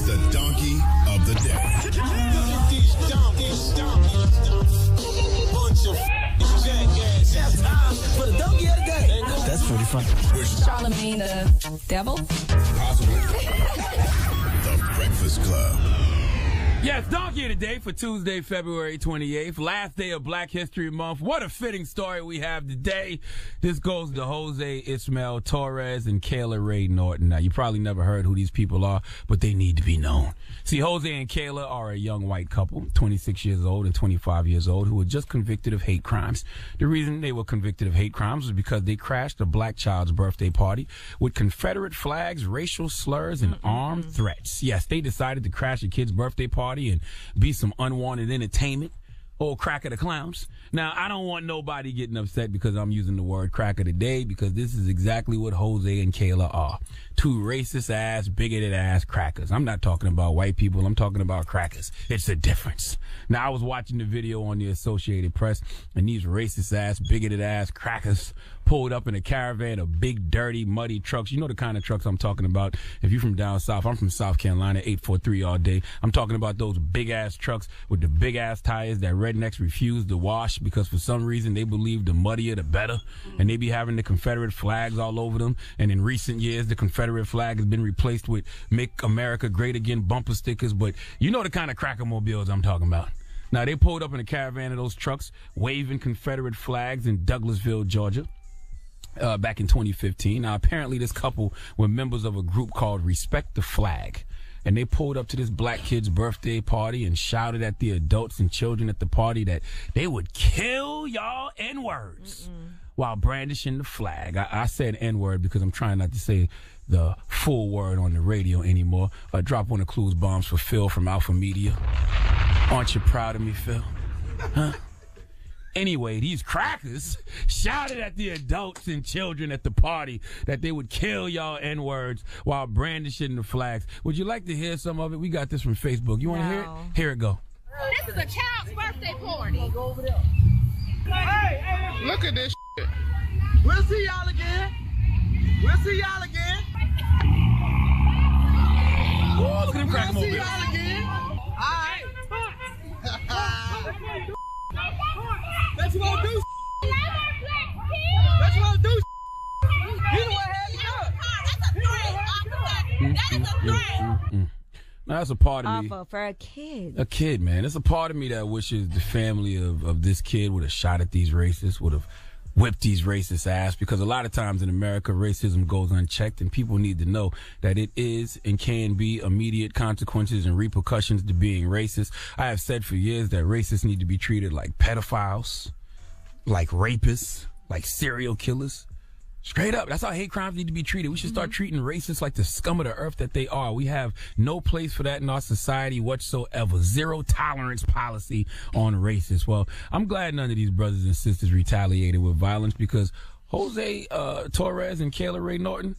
the donkey of the day. Bunch of jackass. It's time for the donkey of the day. That's pretty funny. Charlemagne the devil? Possibly. The Breakfast Club. Yes, Donkey of the Day for Tuesday, February 28th, last day of Black History Month. What a fitting story we have today. This goes to Jose, Ismael, Torres, and Kayla Ray Norton. Now, you probably never heard who these people are, but they need to be known. See, Jose and Kayla are a young white couple, 26 years old and 25 years old, who were just convicted of hate crimes. The reason they were convicted of hate crimes was because they crashed a black child's birthday party with Confederate flags, racial slurs, and armed threats. Yes, they decided to crash a kid's birthday party and be some unwanted entertainment. Old crack of the clowns. Now, I don't want nobody getting upset because I'm using the word crack of the day, because this is exactly what Jose and Kayla are. Two racist ass, bigoted ass crackers. I'm not talking about white people. I'm talking about crackers. It's a difference. Now, I was watching the video on the Associated Press, and these racist ass, bigoted ass crackers pulled up in a caravan of big, dirty, muddy trucks. You know the kind of trucks I'm talking about. If you're from down south, I'm from South Carolina, 843 all day. I'm talking about those big-ass trucks with the big-ass tires that rednecks refuse to wash because for some reason they believe the muddier the better. And they be having the Confederate flags all over them. And in recent years, the Confederate flag has been replaced with Make America Great Again bumper stickers. But you know the kind of crackermobiles I'm talking about. Now, they pulled up in a caravan of those trucks waving Confederate flags in Douglasville, Georgia. Back in 2015. Now, apparently this couple were members of a group called Respect the Flag. And they pulled up to this black kid's birthday party and shouted at the adults and children at the party that they would kill y'all N-words while brandishing the flag. I said N-word because I'm trying not to say the full word on the radio anymore. Drop one of Clues bombs for Phil from Alpha Media. Aren't you proud of me, Phil? Huh? Anyway, these crackers shouted at the adults and children at the party that they would kill y'all N-words while brandishing the flags. Would you like to hear some of it? We got this from Facebook. You want to hear it? Here it go. This is a child's birthday party. Go over there. Hey, look at this shit. We'll see y'all again. We'll see y'all again. Whoa, look at them crackers. We'll see y'all again. All right. That's what I'll do. That's what I'll do. You know what happened? That is a threat. Now, that's a part of me. Awful for a kid. A kid, man. It's a part of me that wishes the family of this kid would have shot at these racists, would have whipped these racist ass, because a lot of times in America, racism goes unchecked, and people need to know that it is and can be immediate consequences and repercussions to being racist. I have said for years that racists need to be treated like pedophiles, like rapists, like serial killers. Straight up. That's how hate crimes need to be treated. We should start treating racists like the scum of the earth that they are. We have no place for that in our society whatsoever. Zero tolerance policy on racists. Well, I'm glad none of these brothers and sisters retaliated with violence, because Jose Torres and Kayla Ray Norton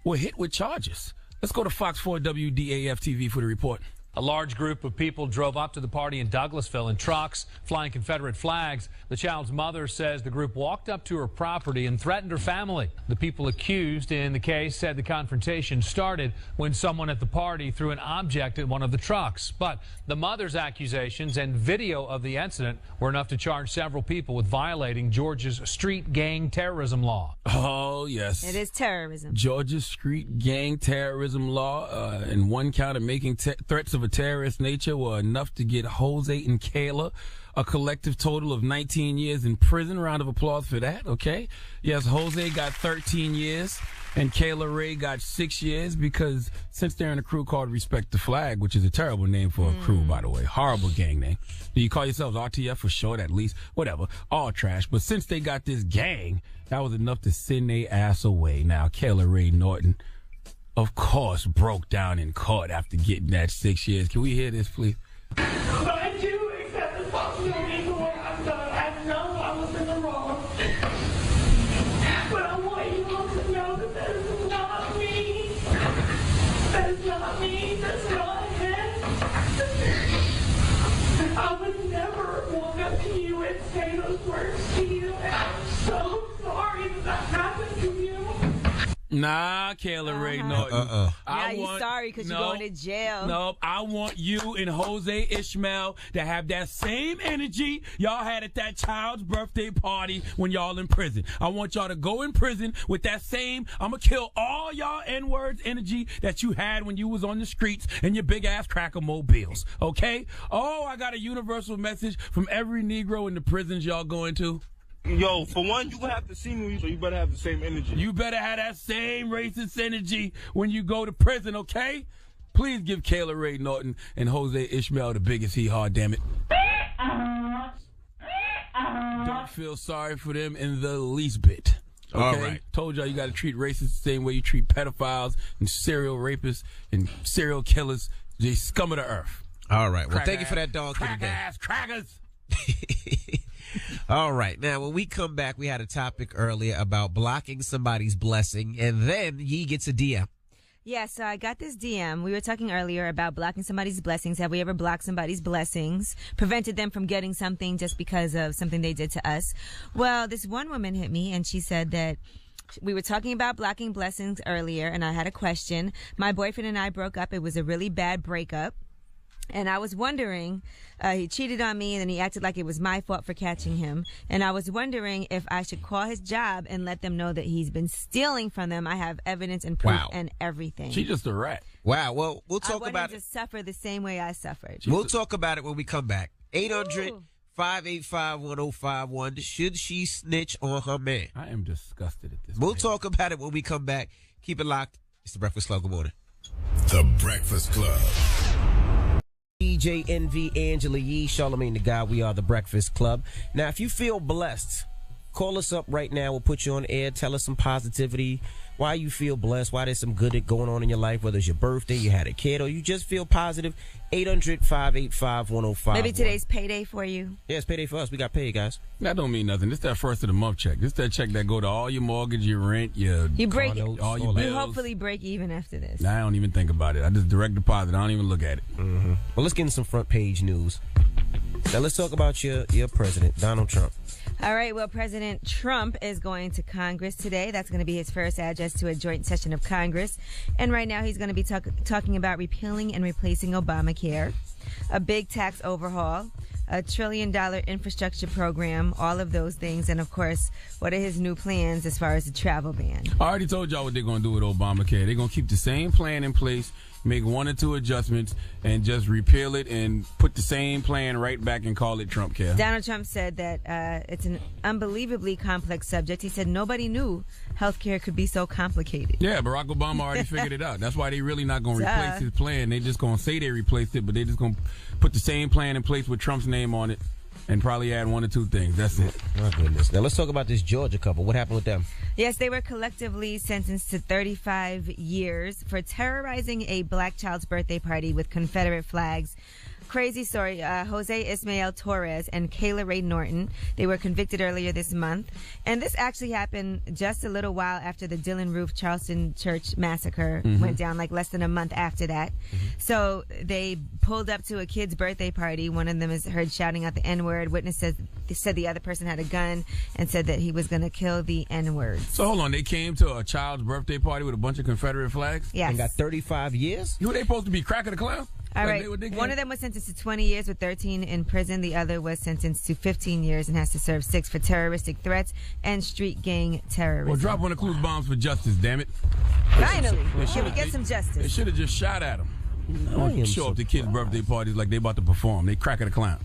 were hit with charges. Let's go to Fox 4 WDAF TV for the report. A large group of people drove up to the party in Douglasville in trucks flying Confederate flags. The child's mother says the group walked up to her property and threatened her family. The people accused in the case said the confrontation started when someone at the party threw an object at one of the trucks. But the mother's accusations and video of the incident were enough to charge several people with violating Georgia's street gang terrorism law. Oh, yes. It is terrorism. Georgia's street gang terrorism law and one count of making threats of a terrorist nature were enough to get Jose and Kayla a collective total of 19 years in prison. Round of applause for that, okay? Yes, Jose got 13 years and Kayla Ray got 6 years, because since they're in a crew called Respect the Flag, which is a terrible name for a crew, by the way, horrible gang name. Do you call yourselves RTF for short, at least? Whatever, all trash. But since they got this gang, that was enough to send their ass away. Now, Kayla Ray Norton, of course, broke down in court after getting that 6 years. Can we hear this, please? But I do accept responsibility for what I've done. I know I was in the wrong. But I want you all to know that that is not me. That is not me. That's not him. I would never walk up to you and say those words to you. And I'm so sorry that that happened to you. Nah, Kayla Ray Norton. Now you sorry because you're going to jail. No, I want you and Jose Ismael to have that same energy y'all had at that child's birthday party when y'all in prison. I want y'all to go in prison with that same, I'm going to kill all y'all N-words energy that you had when you was on the streets in your big-ass cracker mobiles, okay? Oh, I got a universal message from every Negro in the prisons y'all going to. Yo, for one, you have to see me, so you better have the same energy. You better have that same racist energy when you go to prison, okay? Please give Kayla Ray Norton and Jose Ismael the biggest hee-haw, damn it. Don't feel sorry for them in the least bit. Okay? All right. Told y'all you got to treat racists the same way you treat pedophiles and serial rapists and serial killers. They scum of the earth. All right. Well, thank you for that dog today. Crack-ass crackers. All right. Now, when we come back, we had a topic earlier about blocking somebody's blessing, and then he gets a DM. Yeah, so I got this DM. We were talking earlier about blocking somebody's blessings. Have we ever blocked somebody's blessings, prevented them from getting something just because of something they did to us? Well, this one woman hit me, and she said that we were talking about blocking blessings earlier, and I had a question. My boyfriend and I broke up. It was a really bad breakup. And I was wondering, he cheated on me and then he acted like it was my fault for catching him. And I was wondering if I should call his job and let them know that he's been stealing from them. I have evidence and proof and everything. She's just a rat. Wow. Well, we'll talk about it. I want him to suffer the same way I suffered. We'll talk about it when we come back. 800-585-1051. Should she snitch on her man? I am disgusted at this. We'll talk about it when we come back. Keep it locked. It's the Breakfast Club. Good morning. The Breakfast Club. DJ Envy, Angela Yee, Charlamagne the God. We are the Breakfast Club. Now, if you feel blessed, call us up right now. We'll put you on air. Tell us some positivity. Why you feel blessed. Why there's some good going on in your life. Whether it's your birthday, you had a kid, or you just feel positive. 800-585-1051. Maybe today's payday for you. Yeah, it's payday for us. We got paid, guys. That don't mean nothing. This that first of the month check. This that check that go to all your mortgage, your rent, your break car notes, all your bills. You hopefully break even after this. I don't even think about it. I just direct deposit. I don't even look at it. Mm-hmm. Well, let's get into some front page news. Now let's talk about your president, Donald Trump. All right, well, President Trump is going to Congress today. That's going to be his first address to a joint session of Congress. And right now he's going to be talking about repealing and replacing Obamacare, a big tax overhaul, a $1 trillion infrastructure program, all of those things. And, of course, what are his new plans as far as the travel ban? I already told y'all what they're going to do with Obamacare. They're going to keep the same plan in place, make 1 or 2 adjustments, and just repeal it and put the same plan right back and call it Trump Care. Donald Trump said that it's an unbelievably complex subject. He said nobody knew healthcare could be so complicated. Yeah, Barack Obama already figured it out. That's why they really not going to replace his plan. They just going to say they replaced it, but they just going to put the same plan in place with Trump's name on it and probably add 1 or 2 things. That's it. My goodness. Now let's talk about this Georgia couple. What happened with them? Yes, they were collectively sentenced to 35 years for terrorizing a black child's birthday party with Confederate flags. Crazy story. Jose Ismael Torres and Kayla Ray Norton, they were convicted earlier this month. And this actually happened just a little while after the Dillon Roof Charleston Church massacre went down, like less than a month after that. So they pulled up to a kid's birthday party. One of them is heard shouting out the N-word. Witnesses said the other person had a gun and said that he was going to kill the N-word. So hold on. They came to a child's birthday party with a bunch of Confederate flags? Yes. And got 35 years? Who were they supposed to be, Cracker the Clown? All right. One of them was sentenced to 20 years with 13 in prison. The other was sentenced to 15 years and has to serve 6 for terroristic threats and street gang terrorism. Well, drop 1 of clues bombs for justice, damn it. Finally. Can we get some justice? They should have just shot at him. Don't show up to kids' birthday parties like they about to perform. They Cracker the Clown.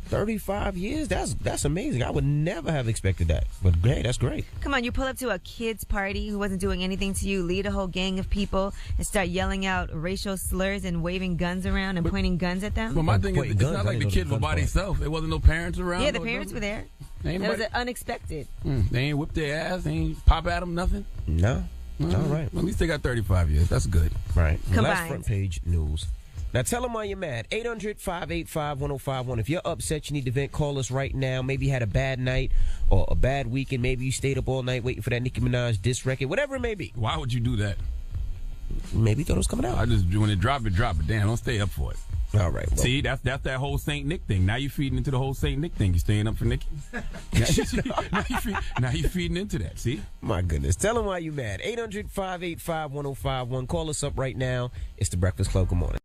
35 years? That's amazing. I would never have expected that. But hey, that's great. Come on, you pull up to a kid's party who wasn't doing anything to you, lead a whole gang of people, and start yelling out racial slurs and waving guns around and pointing guns at them? But my thing is, it's not like the kids were by themselves. There wasn't no parents around. Yeah, the parents were there. That was unexpected. They ain't whipped their ass. They ain't pop at them, nothing. No. All right. Well, at least they got 35 years. That's good. Right. Combined. Last front page news. Now, tell them why you're mad. 800-585-1051. If you're upset, you need to vent, call us right now. Maybe you had a bad night or a bad weekend. Maybe you stayed up all night waiting for that Nicki Minaj diss record. Whatever it may be. Why would you do that? Maybe you thought it was coming out. When it drop it. Damn, don't stay up for it. All right. Well. See, that's that whole Saint Nick thing. Now you're feeding into the whole Saint Nick thing. You staying up for Nikki? now you're feeding into that. See? My goodness. Tell them why you mad. 800-585-1051. Call us up right now. It's the Breakfast Club. Good morning.